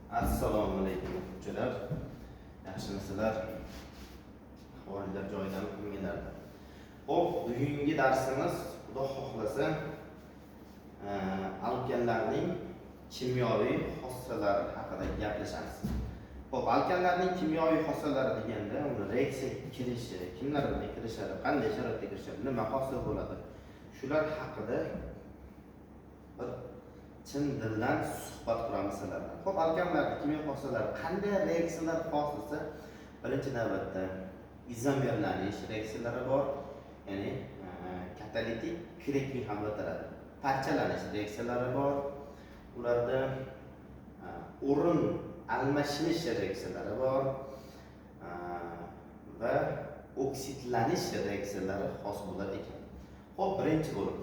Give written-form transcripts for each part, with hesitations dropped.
Assalomu alaykum o'quvchilar. Yaxshimisizlar? Ahvollar joyidami, ko'ngillarda. Xo'p, bugungi darsimiz Xudo xohlasa alkanlarning kimyoviy xossalari haqida gaplashamiz. Xo'p, alkanlarning kimyoviy xossalari deganda uni reaksiyaga kirishi, kimlar bilan kirishadi, qanday sharoitda kirishadi, nima hosil bo'ladi? Shular haqida bir chin dildan suhbat quramiz sizlarga. Xo'p, alkanlarning kimyoviy xossalari qanday reaksiyalar hosilsa, birinchi navbatda izomerlanish reaksiyalari bor, ya'ni katalitik cracking ham o'tiladi. Parchalanish reaksiyalari bor. Ularda o'rin almashinish reaksiyalari bor va oksidlanish reaksiyalari hosil bo'lar ekan. Xo'p, birinchi bo'lib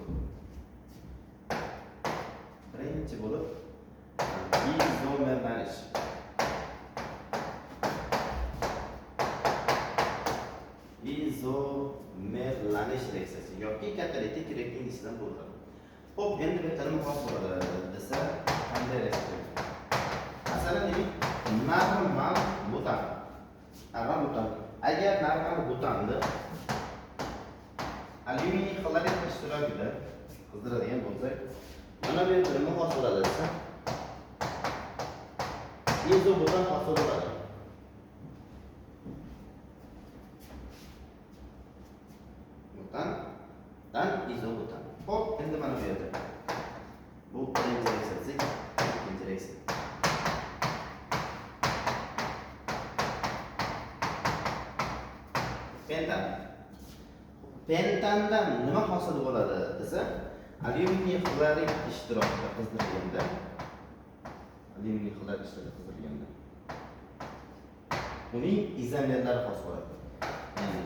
izomerlanish. Izomerlanish reaksiyasi yoki katalitik cracking desidan bo'ladi. Xo'p, endi bu nima hosil bo'ladi desa, qanday reaksiya? Masalan, normal butan. Agar normal butanni alyuminiy xlorid ishtirokida qizdiradigan bo'lsak, mana bu yerda nima hosil bo'ladi desa, izobutan hosil bo'ladi. Butandan izobutan. Xo'p, endi mana bu yerda bu birinchi reaksiya, ikkinchi reaksiya. Pentandan nima hosil bo'ladi desa, alyuminiy xlorid ishtirokida qizdirilganda, uning izomerlari hosil bo'ladi. Ya'ni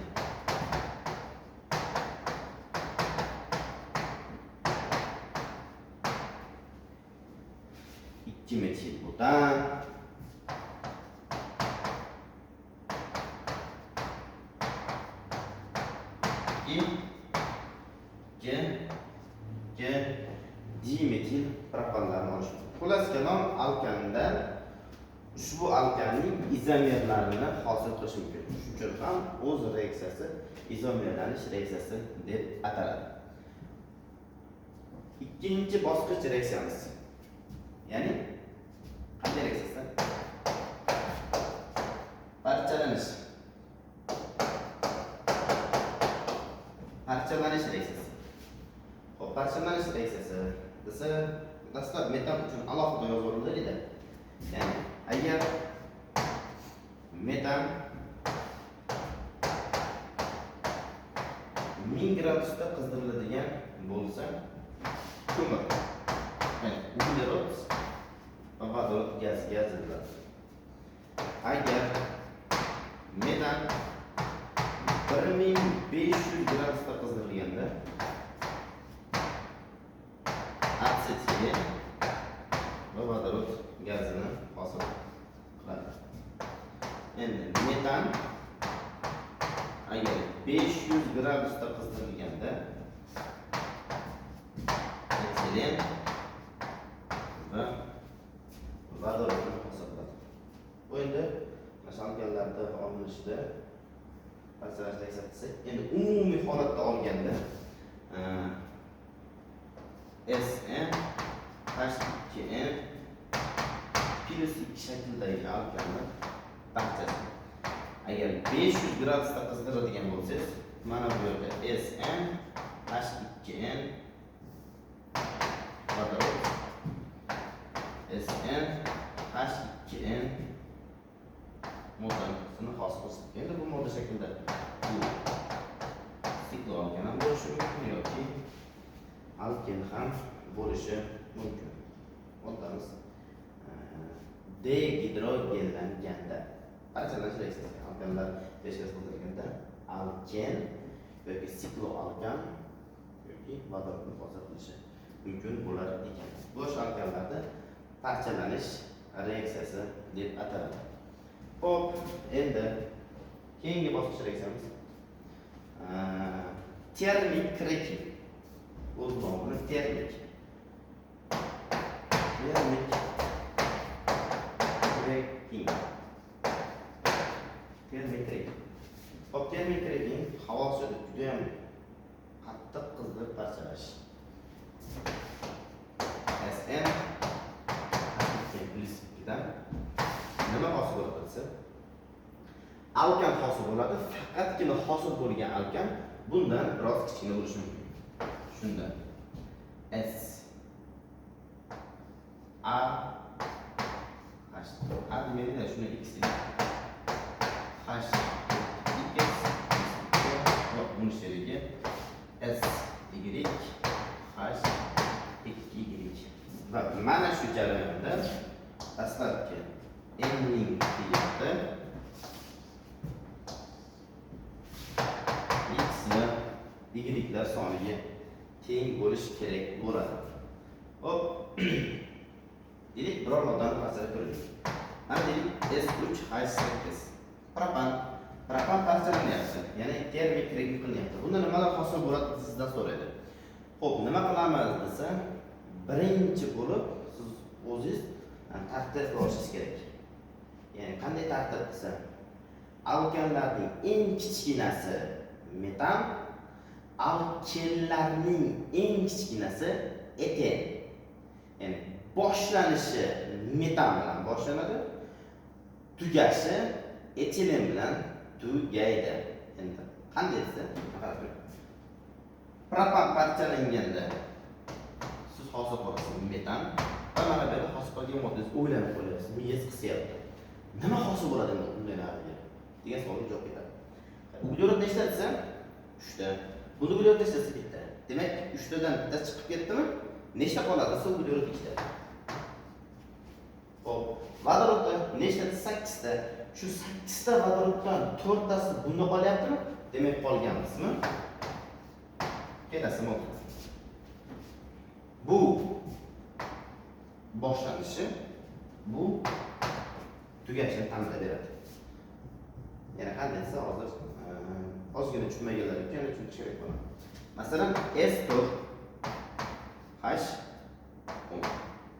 2-metil butan, dimetil propanlarni olish. Xullas kalom, alkandan ushbu alkanning izomerlarini hosil qilish mumkin. Shuning uchun ham o'z reaksiyasi izomerlanish reaksiyasi deb ataladi. Ikkinchi bosqich reaksiyamiz. Ya'ni qanday reaksiya? Parchalanish reaksiyasi. Xo'p, parchalanish reaksiyasi desa, dastlab metan uchun alohida yozib edi. Ya'ni agar metan 1000 gradusda qizdiriladigan bo'lsa, ko'mir, uglerod va vodorod gaziga ajratiladi. Agar metan 1500 gradusda qizdirilganda asetil va vodorod gazini hosil qiladi. Endi metan agar 500 gradusda qizdirilganda etilen va vodorodni hosil qiladi. Bu endi masallarda olinishda parchalash reaksiyasi. Endi umumiy holatda olganda SN H2N plus 2 shaklidagi alkanlar parchasi. Agar 500 gradusda qizdiradigan bo'lsangiz, mana bu yerda SN H2N vodorod SN H2N moddasini hosil qilasiz. Endi bu modda shaklida siklo alkan ham bo'lishi mumkin yoki alken ham bo'lishi mumkin. Moddamiz dehidrogenlanganda parchalash reaksiyasi alkanlar peshkaz qildirilganda alken yoki siklo alkan yoki vodorodni hosil qilishi mumkin bo'lar ekan. Bo'sh alkanlarda parchalanish reaksiyasi deb ataladi. Xo'p, endi keyingi bosqich reaksiyamiz termik cracking. O'z nomini termik teng. Termetrik. Hop, termetrikning havosida juda ham qattiq qizdirib parchalash. Sn plus 2dan nima hosil bo'ladi desa, alkan hosil bo'ladi. Faqatgina hosil bo'lgan alkan bundan biroz kichkina bo'lishi mumkin. Shundan S A H demaydi, shuni X deydi. H X va buni sherigi S Y H 2Y. Va mana shu jarayonda dastlabki n ning qiymatı x va y'lar soniga teng bo'lish kerak bo'ladi. Hop. Dedik, biror moddani parchalab ko'rdik. Mana dedik S3H8. Propan parchalanyapti, ya'ni termetrik qilinyapti. Bunda nimalar hosil bo'ladi sizdan so'raydi. Xo'p, nima qilamiz desa, birinchi bo'lib siz o'zingiz tartib olishingiz kerak. Ya'ni qanday tartib desa, alkanlarning eng kichkinasi metan, alkenlarning eng kichkinasi eten. Ya'ni boshlanishi metan bilan boshlanadi, tugashi etilen bilan tugaydi. Endi qanday desa, qarab ko'ring. Propan parchalanganda siz hosil qilasiz metan va mana bu yerda hosil qilgan moddangiz o'ylanib qo'yasiz, miyangiz qisyapti. Nima hosil bo'ladi endi unday narxga degan savolga javob beradi. Uglерод nechta desa 3 ta. Buni uglерод nechtasi bitta. Demak 3 tadan bitta chiqib ketdimi? Nechta qoladi? Desa uglерод 2 ta. Hop, vodorodda nechta desa 8 ta. Shu 8 ta vodoroddan 4 tasi bunda qolyaptimi? Demak qolgan qismi kelasi modda. Bu boshlanishi, bu tugashini ta'minlab beradi. Yana qanday desa hozir ozgina tushunmaganlar uchun yana tushunish kerak bo'ladi. Masalan, S4 H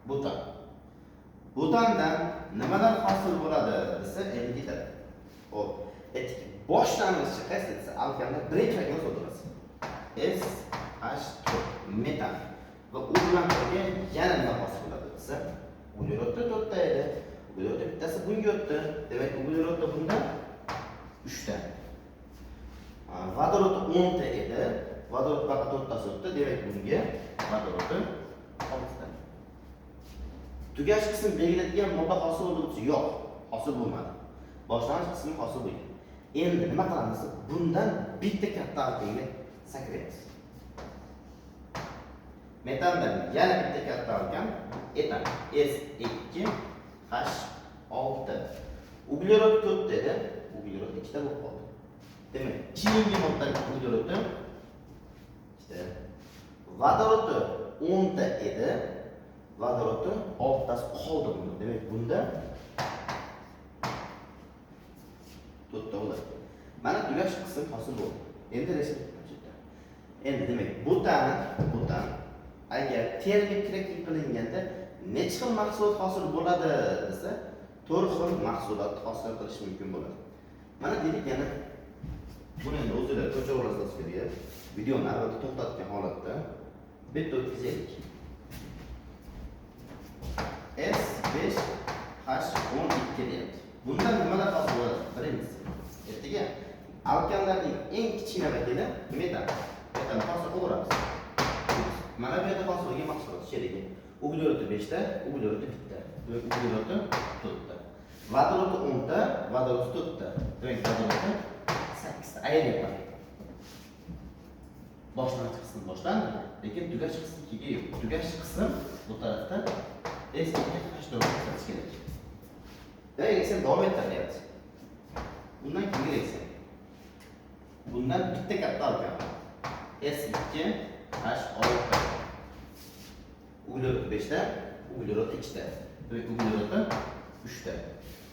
butan. Butandan nimalar hosil bo'ladi desa, endi ketadi. Hop, boshlanishi qaysi desa, alkanlar birinchi raqamni so'raymiz. S H4 metan. Va u bilan birga yana nima hosil bo'ladi desa, uglerodda 4 ta edi. Uglerodda bittasi bunga o'tdi. Demak, uglerodda bunda 3 ta. Vodorodda 10 ta edi. Vodorod faqat 4 tasi o'tdi. Demak, bunga vodorodda 6 ta. Tugash qismi belgilanadigan modda hosil bo'ldi? Yo'q, hosil bo'lmadi. Boshlanish qismi hosil bo'lgan. Endi nima qilamiz? Bundan bitta katta alkanga sakraymiz. Metandan yana bitta katta alkan etan S2H6. Uglerod 4 dedi, uglerod 2 ta bo'lib qoldi. Demak, keyingi moddagi uglerodda 2 ta. Vodorodda 10 ta edi. Vodorodda 6 tasi qoldi bunda. Demak, bunda 4 ta bo'ladi. Mana tugash qism hosil bo'ldi. Endi reset qilamiz. Endi demak, butan agar termetrik qilinganda necha xil mahsulot hosil bo'ladi desa, 4 xil mahsulot hosil qilish mumkin bo'ladi. Mana dedik, yana buni endi o'zingizlar ko'cha olasizlar kerak. Videoni albatta to'xtatgan holatda bitta o'tkazaylik. S5H12 deyapti. Bundan nimalar hosil bo'ladi? Birinchisi, ertaga alkanlarning eng kichkina vakili metan. Metan hosil qilamiz. Mana bu yerda hosil bo'lgan mahsulot sherigi. Uglerodi 5 ta, uglerodi 1 ta. Demak, uglerodi 4 ta. Vodorodi 10 ta, vodorodi 4 ta. Demak, vodorodi 8 ta. Ayryapman. Boshlang'ich qismi boshlandi, lekin tugash qismi yo'q. Tugash qismi bu tarafda S2H4 qilish kerak. Demak, sen davom ettiryapti. Bundan keyin eksen. Bundan bitta katta alkan. S2H6. Uglerod 5 ta, uglerod 2 ta. Demak, uglerodda 3 ta.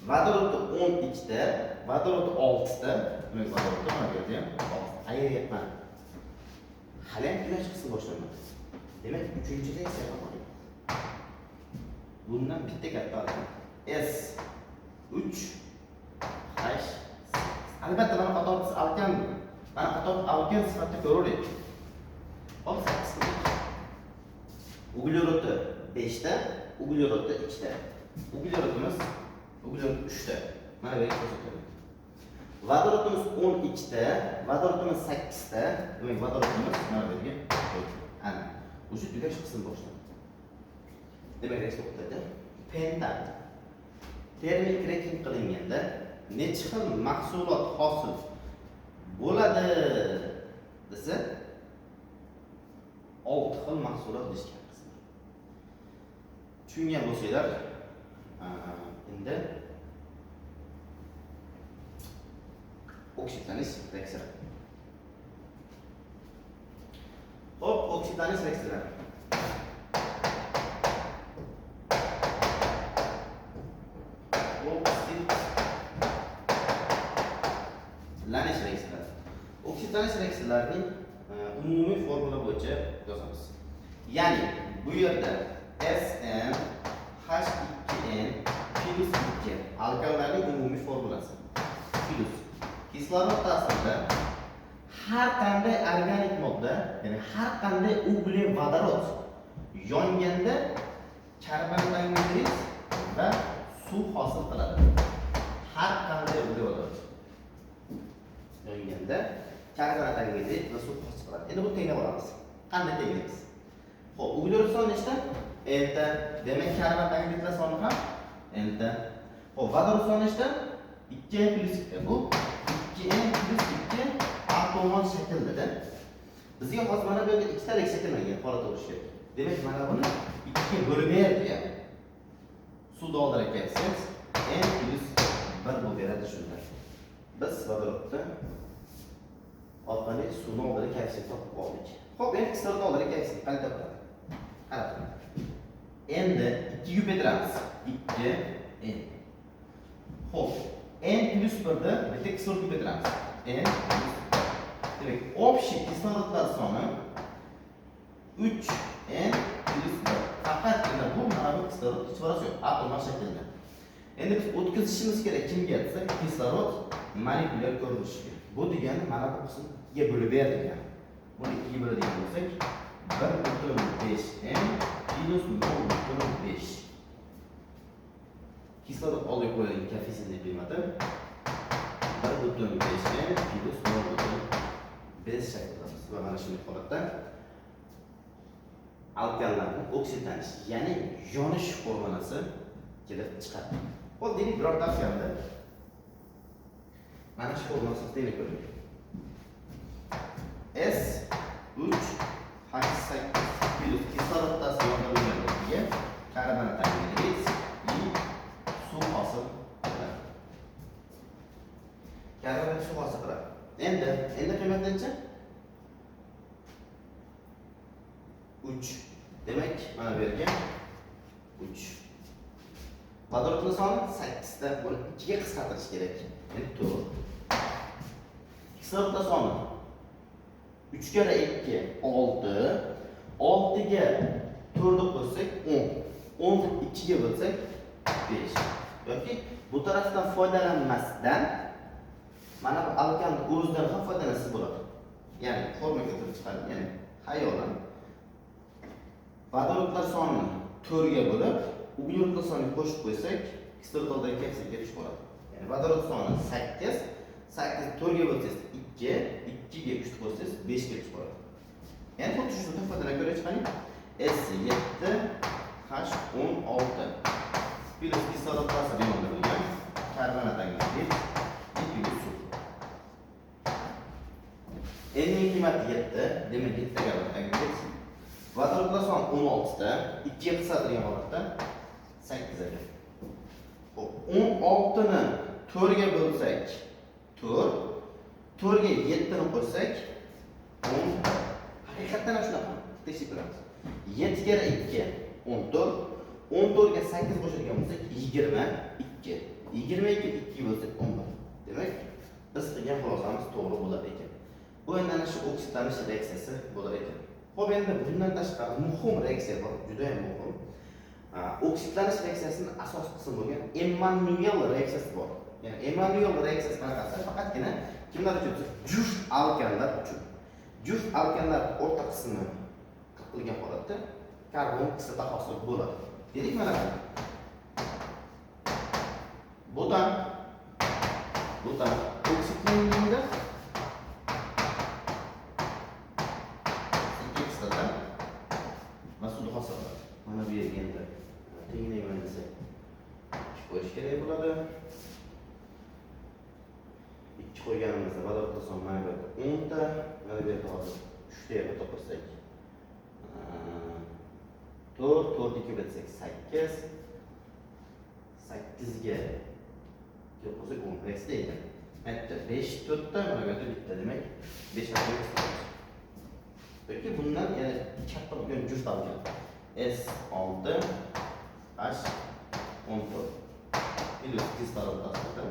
Vodorodda 12 ta, vodorodda 6 ta. Demak, vodorodda mana bu yerda ham 6 ta. Ayryapman. Hali ham tugash qismi boshlanmadi. Demak, 3-da esa bundan bitta katta alkan. S 3 5 albatta mana qatorsiz alkan mana qator alkan sifatida ko'raverdik. Hop 8 uglerodi 5 ta, uglerodi 2 ta. Uglerodimiz 3 ta. Mana bu yerga ko'rsataman. Vodorodimiz 12 ta, vodorodimiz 8 ta. Demak, vodorodimiz mana bu yerga qo'ydik. Ana, o'sha tugash qismi boshlanadi. Demak, reks to'xtadi. Pentan termik cracking qilinganda necha xil mahsulot hosil bo'ladi desa 6 xil mahsulot deyishganmiz. Tushungan bo'lsanglar, endi oksidlanish reaksiyalari. Hop, oksidlanish reaksiyalari. Oksidlanish reaksiyalarining umumiy formula bo'yicha yozamiz. Ya'ni bu yerda SN H2N plus 2 alkallarning umumiy formulasi plus kislorod ta'sirida har qanday organik modda, ya'ni har qanday uglevodorod yonganda karbon angidrid va suv hosil qiladi. Har qanday uglevodorod yonganda karbon angidrid va suv hosil qiladi. Endi bu tenglab olamiz. Qanday tenglaymiz? Xo'p, uglerod soni nechta? Enta. Demak, karbon angidridlar soni ham enta. Xo'p, vodorod soni nechta? 2n plus 2. Bu 2n plus 2 atomon shaklida. Bizga hozir mana bu yerda ikkita reaksiya kelmagan, qora to'g'ri kerak. Demak, mana buni 2 ga bo'lib berdi. Suvda oldirak kelsangiz n plus 1 bo'lib beradi shunda. Biz vodorodda orqali suvni oldida kalsiy topib oldik. Xo'p, endi kislorod oldida kalsiy qanday topiladi? Qarab. Endi 2 ga ko'paytiramiz. 2n. Xo'p, n plus 1 da bitta kislorod ko'paytiramiz. N plus 1. Demak, общий kislorodlar soni 3n plus 1. Faqatgina bu mana bu kislorod hech narsa yo'q, atomlar shaklida. Endi biz o'tkazishimiz kerak kimga desa, kislorod molekulyar ko'rinishga. Bu degani mana bu qismga bo'lib ber degani. Buni 2 ga bo'ladigan bo'lsak, 1.5n minus 0.5. Kislorod olib qo'yilgan koeffitsient qiymati 1.5n minus 0.5 shaklidamiz. Va mana shunday holatda alkanlarning oksidlanish, ya'ni yonish formulasi kelib chiqadi. Xo'p, deylik birorta alkanda mana shu formulasini tenglik ko'ring. S3H8 plus kislorod ta'sirida karbon angidrid suv hosil qiladi. Karbon suv hosil qiladi. Endi qiymati necha? 3. Demak, mana bu yerga 3. Vodorodning soni 8 ta, buni 2 ga qisqartirish kerak. Endi 4. Kislorod soni 3 kere 2 6. 6 ga 4 qo'shsak 10. 10 2 ga bo'lsak 5. Yoki bu tarafdan foydalanmasdan mana bu alkan o'zidan ham foydalansa bo'ladi. Ya'ni forma keltirib chiqarib, ya'ni xayolan vodorodlar sonini 4 ga bo'lib, uglerodlar sonini qo'shib qo'ysak, kisloroddan kalsiy kelib chiqadi. Ya'ni vodorod soni 8, 8 4 ga bo'lsangiz 2, 2 ga 3 qo'shsangiz 5 kelib chiqadi. Ya'ni xuddi shu to'xtatdan ko'ra chiqaring. S7 H16 plus kislorod ta'siri yo'naltirilgan karbonat angidrid suv. N'ning qiymati 7, demak 7 ta karbonat angidrid. Vodorodlar soni 16 ta, 2 ga qisqartirilgan holatda 8 ga. Xo'p, 16 ni 4 ga bo'lsak 4, 4 ga 7 ni qo'shsak 10. Haqiqatan ham shunaqa. Tekshirib ko'ramiz. 7 kere 2 14, 14 ga 8 qo'shilgan bo'lsak 22. 22 2 bo'lsak 11. Demak, biz qilgan xulosamiz to'g'ri bo'lar ekan. Bu endi ana shu oksidlanish reaksiyasi bo'lar ekan. Xo'p, endi bundan tashqari muhim reaksiya bor, juda ham muhim. Oksidlanish reaksiyasining asosiy qismi bo'lgan Emmanuel reaksiyasi bor. Ya'ni Emmanuel reaksiyasi qanaqasi? Faqatgina kimlar uchun? Juft alkanlar uchun. Juft alkanlar o'rta qismi qilgan holatda karbon kislota hosil bo'ladi. Dedik mana butan oksidlanganida ikki kislota mas'ul hosil bo'ladi. Mana bu yerga endi tenglayman desa qo'yish kerak bo'ladi. 2 qo'yganimizda vodorod son mana bu 10 ta, mana bu yerda hozir 3 ta yerga to'plasak 4 2 bitsak 8 8 ga qo'shsak 10 reaksiya ekan. Bitta 5 4 ta, mana bu yerda bitta, demak 5 ta reaksiya. Yoki bundan yana katta bo'lgan juft alkan S6 H14 minus kislorod tasirida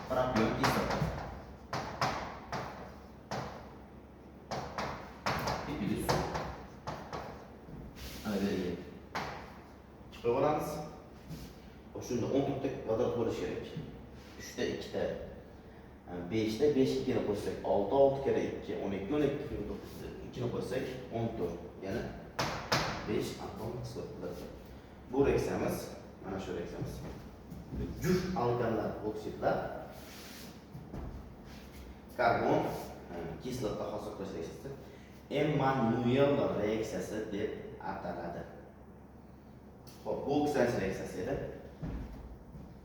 propion kislota minus ana bu yerga chiqib olamiz. Shunda 14 ta vodorod bo'lishi kerak. 3 ta 2 ta 5 ta 5 2 ni qo'shsak 6 6 kere 2 12 12 2 ni qo'shsak 14, yana 5 atom kislotlar. Bu reaksiyamiz mana shu reaksiyamiz. Juft alkanlar oksidlar karbon kislota hosil qilish reaksiyasi Emmanuel reaksiyasi deb ataladi. Xo'p, bu oksidatsiya reaksiyasi edi.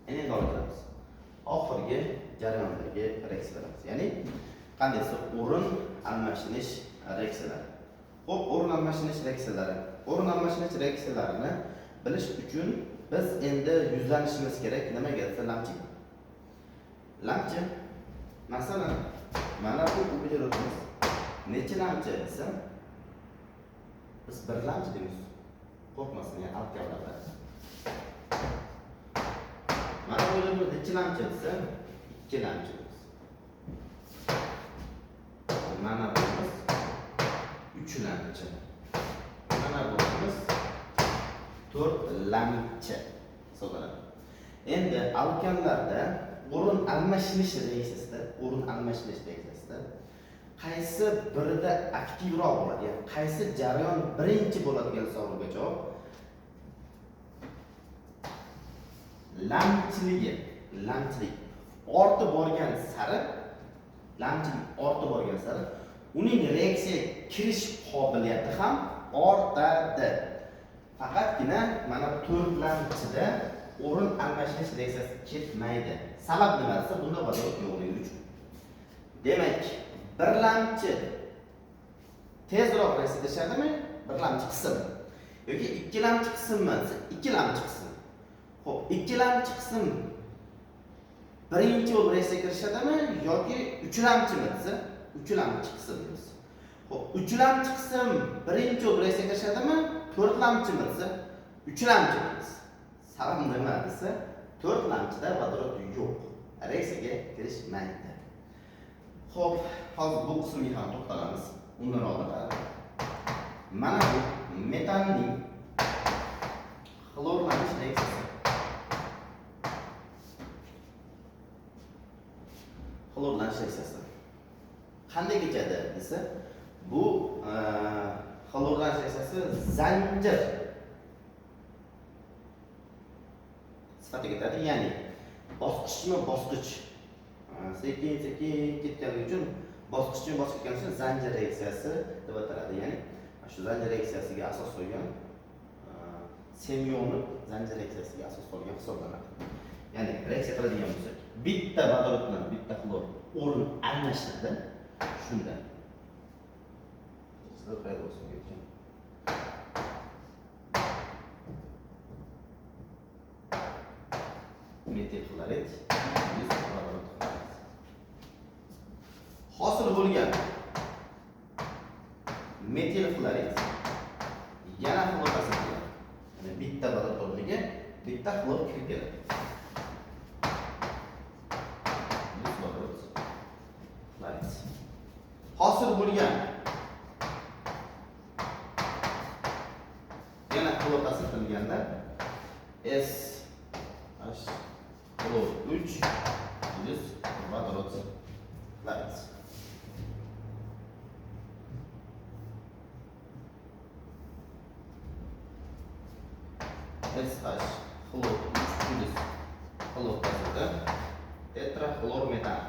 Endi olamiz. Oxirgi jarayondagi reaksiyalarimiz, ya'ni qandaysa o'rin almashinish reaksiyalari. Xo'p, o'rin almashinish reaksiyalari. O'rin almashinish reaksiyalarini bilish uchun biz endi yuzlanishimiz kerak nimaga? Lamchi. Lamchi masalan mana bu uglerodimiz necha lamchi desa biz bir lamchi deymiz. Qo'rqmasin, ya'ni alkanlar. Mana bu uglerod necha lamchi desa 2 lamchi deymiz. Mana bu 3 lamchi. Mana bu 4 lamchi hisoblanadi. Endi alkanlarda o'rin almashinish reaksiyasida, qaysi birida aktivroq bo'ladi? Ya'ni qaysi jarayon birinchi bo'ladigan savolga javob lamchilik ortib borgan sari uning reaksiyaga kirish qobiliyati ham ortadi. Faqatgina mana 4 lamchida o'rin almashinish reaksiyasi ketmaydi. Sabab nima desa, bunda vodorod yo'qligi uchun. Demak, bir lamchi tezroq reaksiya qilishadimi? Bir lamchi qism yoki 2 lamchi qismmi desa, 2 lamchi qism. Xo'p, 2 lamchi qism birinchi bo'lib reaksiya kirishadimi yoki 3 lamchimi desa, 3 lamchi qism deymiz. Xo'p, 3 lamchi qism birinchi bo'lib reaksiya kirishadimi, 4 lamchimi desa, 3 lamchi deymiz. Sabab nima desa, 4 lamchida vodorod yo'q, reaksiyaga kirishmaydi. Xo'p, hozir bu qismga ham to'xtalamiz. Undan oldin mana bu metanning xlorlanish reaksiyasi. Xlorlanish reaksiyasi qanday kechadi desa, bu xlorlanish reaksiyasi zanjir sifatida ketadi, ya'ni bosqichma-bosqich sekin ketganligi uchun bosqichma-bosqich ketgani uchun zanjir reaksiyasi deb ataladi. Ya'ni shu zanjir reaksiyasiga asos qo'ygan semyonov zanjir reaksiyasiga asos qo'ygan hisoblanadi. Ya'ni reaksiya qiladigan bo'lsak, bitta vodorod bilan bitta xlor o'rin almashadi. Shunda sizlar qayerda bo'lsin ketgan. Metil xlorid hosil bo'lgan metil xlorid yana xlor tasirlaydi. Ya'ni bitta vodorod o'rniga bitta xlor kirib keladi. Hosil bo'lgan yana xlor ta'sir qilganda S H xlor 3 plus vodorod xlorid. SH xlor 3 plus xlor ta'sirida tetraxlormetan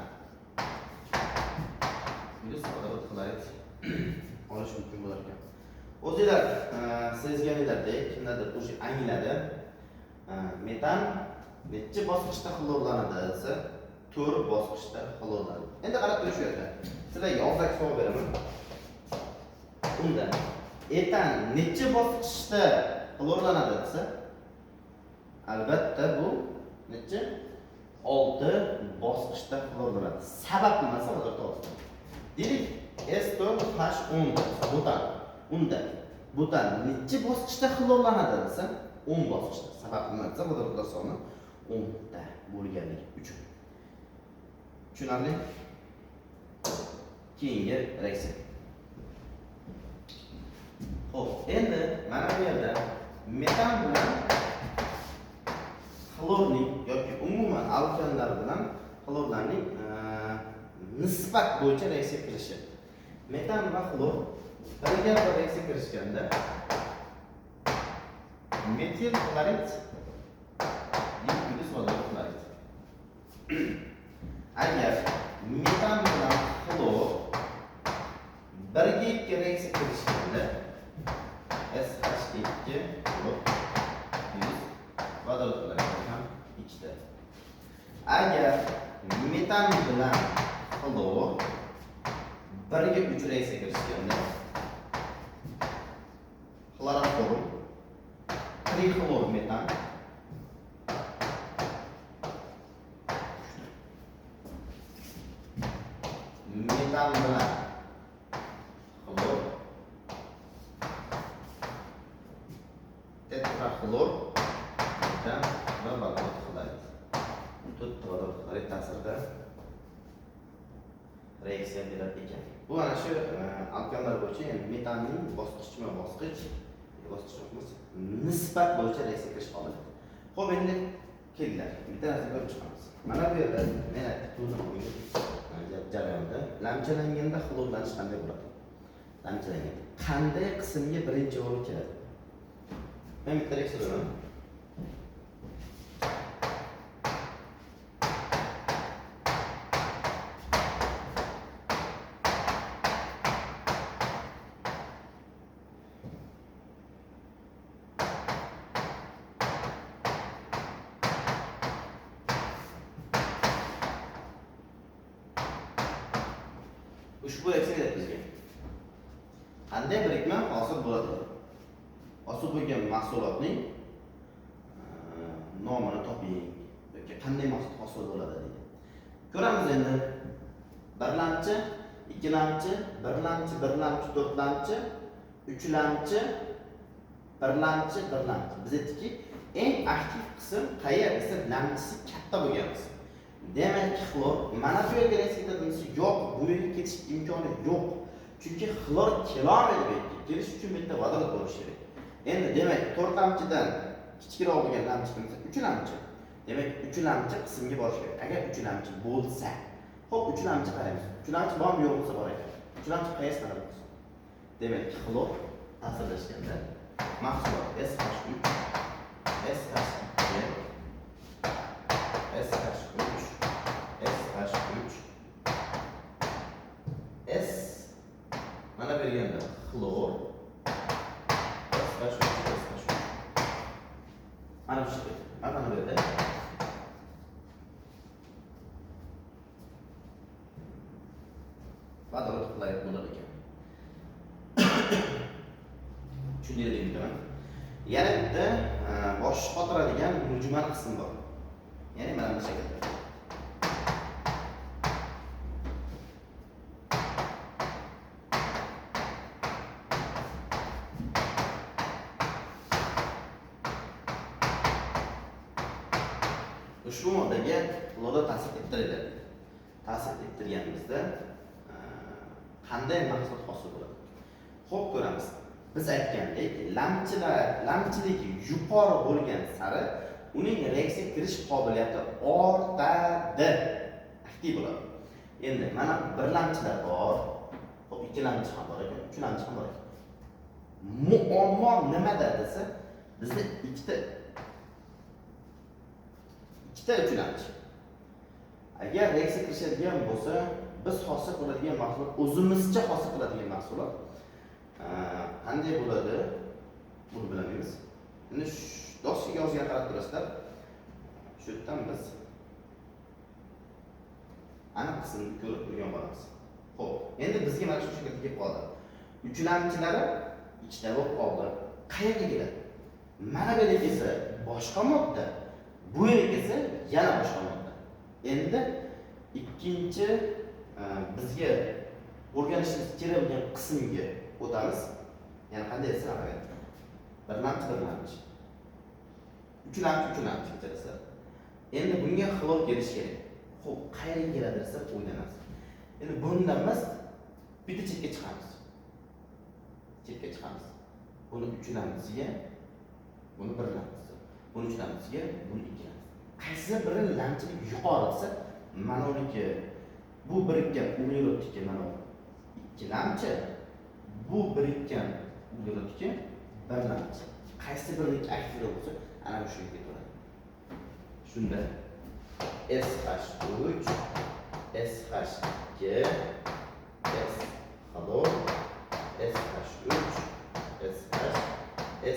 plus vodorod xlorid olish mumkin bo'lar ekan. O'zinglar sezganinglardek, kimlardir o'sha angladi. Metan necha bosqichda xlorlanadi desa, 4 bosqichda xlorlanadi. Endi qarab turish shu yerda. Sizlarga og'zaki savol beraman. Unda etan necha bosqichda xlorlanadi desa, albatta bu necha 6 bosqichda xlorlanadi. Sabab nimasi hozir to'g'ri. Deylik, S4H10 butan. Unda butan necha bosqichda xlorlanadi desa, 10 bosqichda. Sabab nima desa, vodorodlar soni 10 ta bo'lganligi uchun. Tushunarli? Keyingi reaksiya. Xo'p, endi mana bu yerda metan bilan xlorning yoki umuman alkanlar bilan xlorlarning nisbat bo'yicha reaksiya kirishyapti. Metan va xlor birga reaksiya kirishganda metil xlorid plus vodorod xlorid. Agar metan bilan xlor birga reaksiya kirishganda SH2 xlor plus vodorod xlorid ham ikkita. Agar metan bilan xlor birga 3 reaksiya kirishganda xloroform trixlor metan metan bilan xlor tetraxlor metan va vodorod xlorid. 4 vodorod xlorid ta'sirida reaksiya beradi ekan. Bu ana shu alkanlar bo'yicha, ya'ni metanning bosqichma-bosqich nisbat bo'yicha reaksiya kirish holati. Xo'p, endi kelinglar, bitta narsa ko'rib chiqamiz. Mana bu yerda men aytdim, jarayonda lamchalanganda xlorlanish qanday bo'ladi? Lamchalanganda qanday qismga birinchi o'rin keladi? Men bitta reaksiya qilaman. Ushbu reaksiya bizga qanday birikma hosil bo'ladi? Hosil bo'lgan mahsulotning nomini toping yoki qanday mahsulot hosil bo'ladi deydi. Ko'ramiz endi. Birlamchi, ikkilamchi, birlamchi, to'rtlamchi, uchlamchi, birlamchi. Biz aytdikki, eng aktiv qism qayerda desa, lamchisi katta bo'lgan qism. Demak, xlor mana bu yerga reaksiya qilsa yo'q, bu yerga ketish imkoni yo'q. Chunki xlor kilometrga kelish uchun bitta vodorod bo'lishi kerak. Endi demak, to'rtlamchidan kichikroq bo'lgan lamchi bo'lsa, uchlamchi. Demak, uchlamchi qismga borish kerak. Agar uchlamchi bo'lsa, xo'p, uchlamchi qaraymiz. Uchlamchi bormi yo'q bo'lsa bor ekan. Uchlamchi qayerda qarab bo'lsa. Demak, xlor ta'sirlashganda mahsulot SH3, SH2, S mana berganda xlor SH3 mana bu shekilda mana bu yerda vodorod xlorid bo'lar ekan. Tushunarlimi bilaman? Yana bitta bosh qotiradigan mujmal qism bor. Ya'ni mana bu shaklda. Ushbu moddaga xlorda ta'sir ettiradi. Ta'sir ettirganimizda qanday mahsulot hosil bo'ladi? Xo'p, ko'ramiz. biz aytgandek, lamchiligi yuqori bo'lgan sari uning reaksiyaga kirish qobiliyati ortadi, aktiv bo'ladi. Endi mana bir lamchilar bor, hop ikki lamchi ham bor ekan, uch lamchi ham bor ekan. Muammo nimada desa, bizda ikkita uch lamchi. Agar reaksiya kirishadigan bo'lsa, biz hosil qiladigan mahsulot, o'zimizcha hosil qiladigan mahsulot qanday bo'ladi? Buni bilamiz. Endi doskaga yozgan qarab turasizlar. Shu yerdan biz aniq qismni ko'rib turgan bo'lamiz. Xo'p, endi bizga mana shu shaklga kelib qoldi. Uchlamchilari ikkita bo'lib qoldi. Qayerga keladi? Mana bu yerga kelsa boshqa modda, bu yerga kelsa yana boshqa modda. Endi ikkinchi bizga o'rganishimiz kerak bo'lgan qismga o'tamiz. Ya'ni qanday desam, bir lamchi. Uch lamchi ketarasiz. Endi bunga xlor kelish kerak. Xo'p, qayerga keladi desa o'ylanasiz. Endi bundan biz bitta chetga chiqamiz. Buni uch lamchiga, buni bir lamchiga, buni uch lamchiga, buni ikki lamchi. Qaysi biri lamchilik yuqori desa, mana uniki bu birikkan uglerodniki mana ikki lamchi, bu birikkan uglerodniki bir lamchi. Qaysi biriniki aktivroq bo'lsa, ana shu yerga keladi. Shunda SH3, SH2,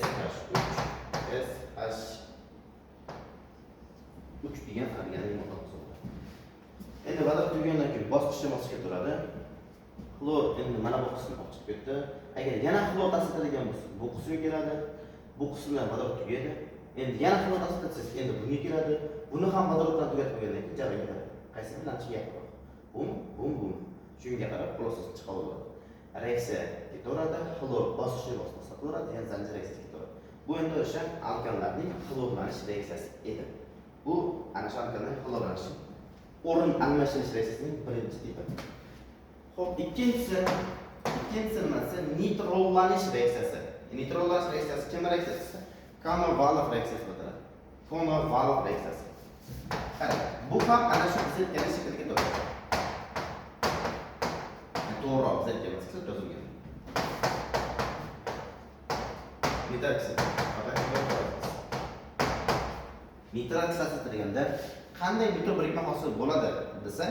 SH3, SH3 degan organizm hisoblanadi. Endi vodorod tugagandan keyin bosqichma-bosqichga turadi. Xlor endi mana bu qismni ochib ketdi. Agar yana xlor tasdiqlanadigan bo'lsa, bu qismga keladi. Bu qismdan vodorod tugaydi. Endi yana xlor tasdiqlansa, endi bunga keladi. Buni ham vodoroddan tugatib qo'ygandan keyin jaraga keladi. Qaysi birinchi gapir? Bum. Shunga qarab xulosasi chiqa oladi. Reaksiya ketaveradi, xlor bosqichma-bosqichga sotiladi, yana zanjir reaksiyasi ketaveradi. Bu endi o'sha alkanlarning xlorlanish reaksiyasi edi. Bu ana shu alkanlarning xlorlanishi o'rin almashirish reaksiyasining birinchi tipi. Xo'p, ikkinchisi nima desa, nitrollanish reaksiyasi. Nitrollanish reaksiyasi kim reaksiyasi? Konovalov reaksiyasi bo'ladi. Konovalov reaksiyasi. Qarang, bu ham ana shu bizga shaklga to'g'ri. To'g'ri, bizga emas, yozilgan. Nitratsiya deganda qanday nitro birikma hosil bo'ladi desa,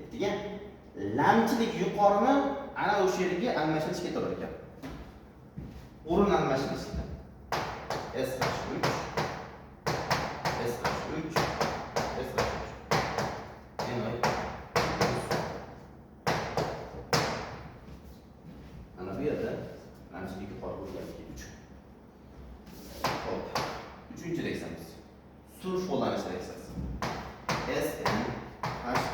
aytgan lamchilik yuqorimi ana o'sha yerga almashirish ketaverar ekan. O'rin almashirish. SH3 ana bu yerda lamchilik yuqori bo'lganligi uchun. Xo'p, uchinchi reaksiyamiz sulfolanish reaksiyasi. SN H2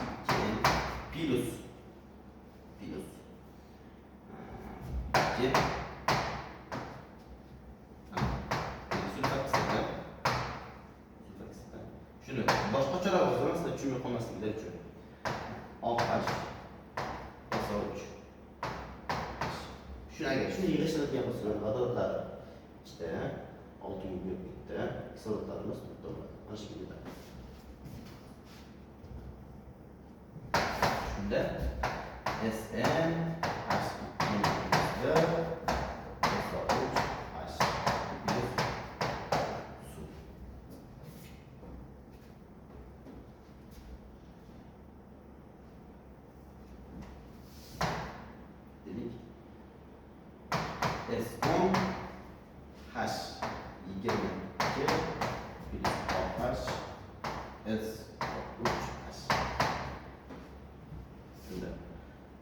shuni boshqacharoq yozmasdan tushunmay qolmasliklar uchun OH SO3 shuni agar shuni yig'ishtiradigan bo'lsalar vodorodlar ikkita oltinga bo'lib bitta kislorodlarimiz bitta bo'ladi. Mana shu yerda shunda SN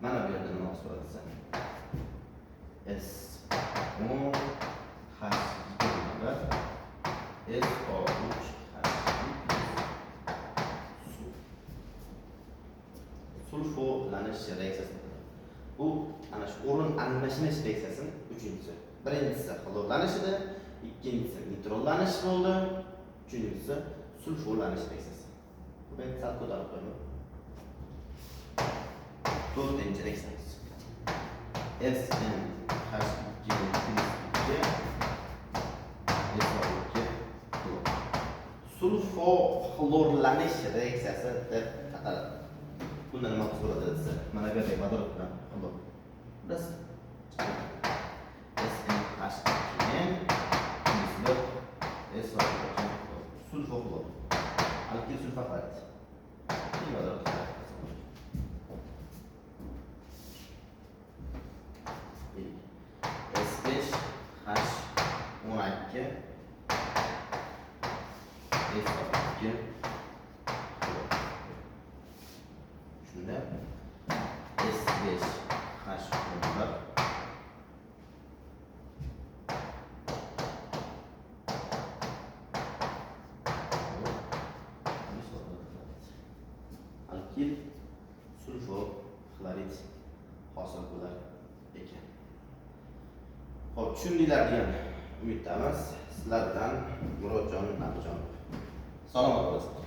mana bu yerda nima so'ralsa sulfolanish reaksiyasi. Bu ana shu o'rin almashirish reaksiyasining uchinchisi. Birinchisi xlorlanish edi, ikkinchisi nitrollanish bo'ldi, uchinchisi sulfolanish reaksiyasi. Bu endi sal ko'tarib qo'yaman. To'rtinchi reaksiyamiz SNH sulfoxlorlanish reaksiyasi deb ataladi. Bunda nima so'radi desa, mana bu yerda vodorod bilan xlor. Biz sulfoxlor. Alkil sulfoxlorid. Vodorod. S5H12 shunda S5H14 alkil sulfoxlorid hosil bo'lar ekan. Xo'p, tushundinglar degan umiddamiz. Sizlar bilan Murodjon Nabijonov. Salomat bo'lasiz.